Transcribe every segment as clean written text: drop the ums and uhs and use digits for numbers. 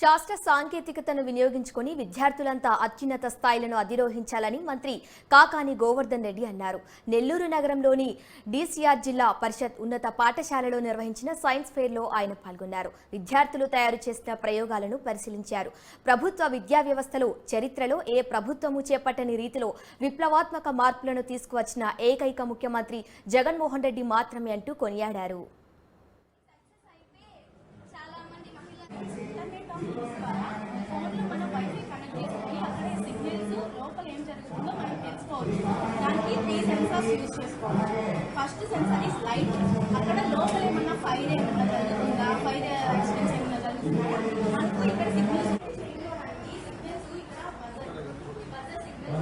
శాస్త్ర సాంకేతికతను వినియోగించుకొని విద్యార్థులంతా అత్యున్నత స్థాయిలను అధిరోహించాలని మంత్రి కాకాని గోవర్ధన్ రెడ్డి అన్నారు. నెల్లూరు నగరంలోని డీసీఆర్ జిల్లా పరిషత్ ఉన్నత పాఠశాలలో నిర్వహించిన సైన్స్ ఫెయిర్లో ఆయన పాల్గొన్నారు. విద్యార్థులు తయారు చేసిన ప్రయోగాలను పరిశీలించారు. ప్రభుత్వ విద్యా వ్యవస్థలో చరిత్రలో ఏ ప్రభుత్వము చేపట్టని రీతిలో విప్లవాత్మక మార్పులను తీసుకువచ్చిన ఏకైక ముఖ్యమంత్రి జగన్మోహన్ రెడ్డి మాత్రమే అంటూ కొనియాడారు. ఫోన్లో మనం వైఫై కనెక్ట్ చేసుకొని అక్కడ సిగ్నల్స్ లోపల ఏం జరుగుతుందో మనం తెలుసుకోవచ్చు. దానికి 3 సెన్సార్స్ యూజ్ చేసుకోవాలి. First sensor is light. అక్కడ లోపల ఏమన్నా ఫైర్ ఏమన్నా జరుగుతుందా, ఫైర్ యాక్సిడెంట్స్ ఏమన్నా జరుగుతుందా మనకు ఇక్కడ సిగ్నల్స్ ఇక్కడ బజర్ సిగ్నల్స్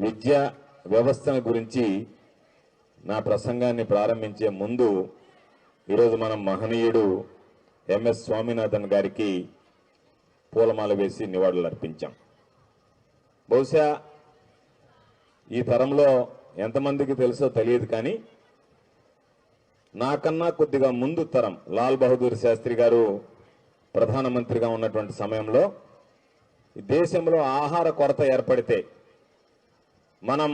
విద్యా వ్యవస్థ గురించి నా ప్రసంగాన్ని ప్రారంభించే ముందు ఈరోజు మనం మహనీయుడు ఎంఎస్ స్వామినాథన్ గారికి పూలమాల వేసి నివాళులు అర్పించాం. బహుశా ఈ తరంలో ఎంతమందికి తెలుసో తెలియదు, కానీ నాకన్నా కొద్దిగా ముందు తరం లాల్ బహదూర్ శాస్త్రి గారు ప్రధానమంత్రిగా ఉన్నటువంటి సమయంలో దేశంలో ఆహార కొరత ఏర్పడితే మనం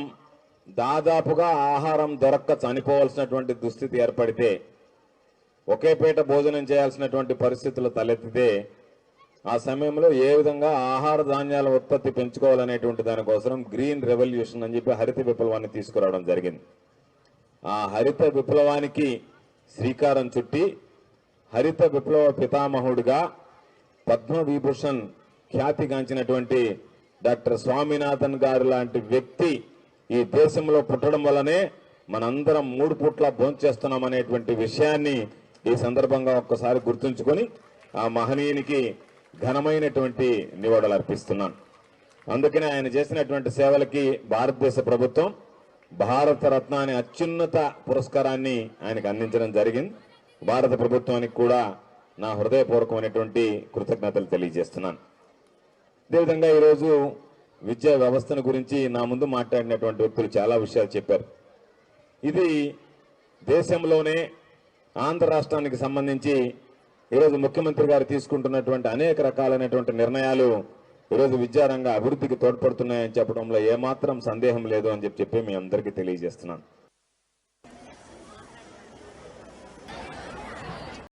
దాదాపుగా ఆహారం దొరక్క చనిపోవాల్సినటువంటి దుస్థితి ఏర్పడితే, ఒకే పూట భోజనం చేయాల్సినటువంటి పరిస్థితులు తలెత్తితే ఆ సమయంలో ఏ విధంగా ఆహార ధాన్యాల ఉత్పత్తి పెంచుకోవాలనేటువంటి దానికోసం గ్రీన్ రెవల్యూషన్ అని చెప్పి హరిత విప్లవాన్ని తీసుకురావడం జరిగింది. ఆ హరిత విప్లవానికి శ్రీకారం చుట్టి హరిత విప్లవ పితామహుడిగా పద్మవిభూషణ్ ఖ్యాతిగాంచినటువంటి డాక్టర్ స్వామినాథన్ గారు లాంటి వ్యక్తి ఈ దేశంలో పుట్టడం వల్లనే మనందరం 3 పూట్ల భోంచేస్తున్నాం అనేటువంటి విషయాన్ని ఈ సందర్భంగా ఒక్కసారి గుర్తుంచుకొని ఆ మహనీయునికి ఘనమైనటువంటి నివాళులు అర్పిస్తున్నాను. అందుకనే ఆయన చేసినటువంటి సేవలకి భారతదేశ ప్రభుత్వం భారత రత్న అనే అత్యున్నత పురస్కారాన్ని ఆయనకు అందించడం జరిగింది. భారత ప్రభుత్వానికి కూడా నా హృదయపూర్వకమైనటువంటి కృతజ్ఞతలు తెలియజేస్తున్నాను. అదేవిధంగా ఈరోజు విద్యా వ్యవస్థను గురించి నా ముందు మాట్లాడినటువంటి వ్యక్తులు చాలా విషయాలు చెప్పారు. ఇది దేశంలోనే ఆంధ్ర రాష్ట్రానికి సంబంధించి ఈరోజు ముఖ్యమంత్రి గారు తీసుకుంటున్నటువంటి అనేక రకాలైనటువంటి నిర్ణయాలు ఈరోజు విద్యారంగ అభివృద్ధికి తోడ్పడుతున్నాయని చెప్పడంలో ఏమాత్రం సందేహం లేదు అని చెప్పి మీ అందరికీ తెలియజేస్తున్నాను.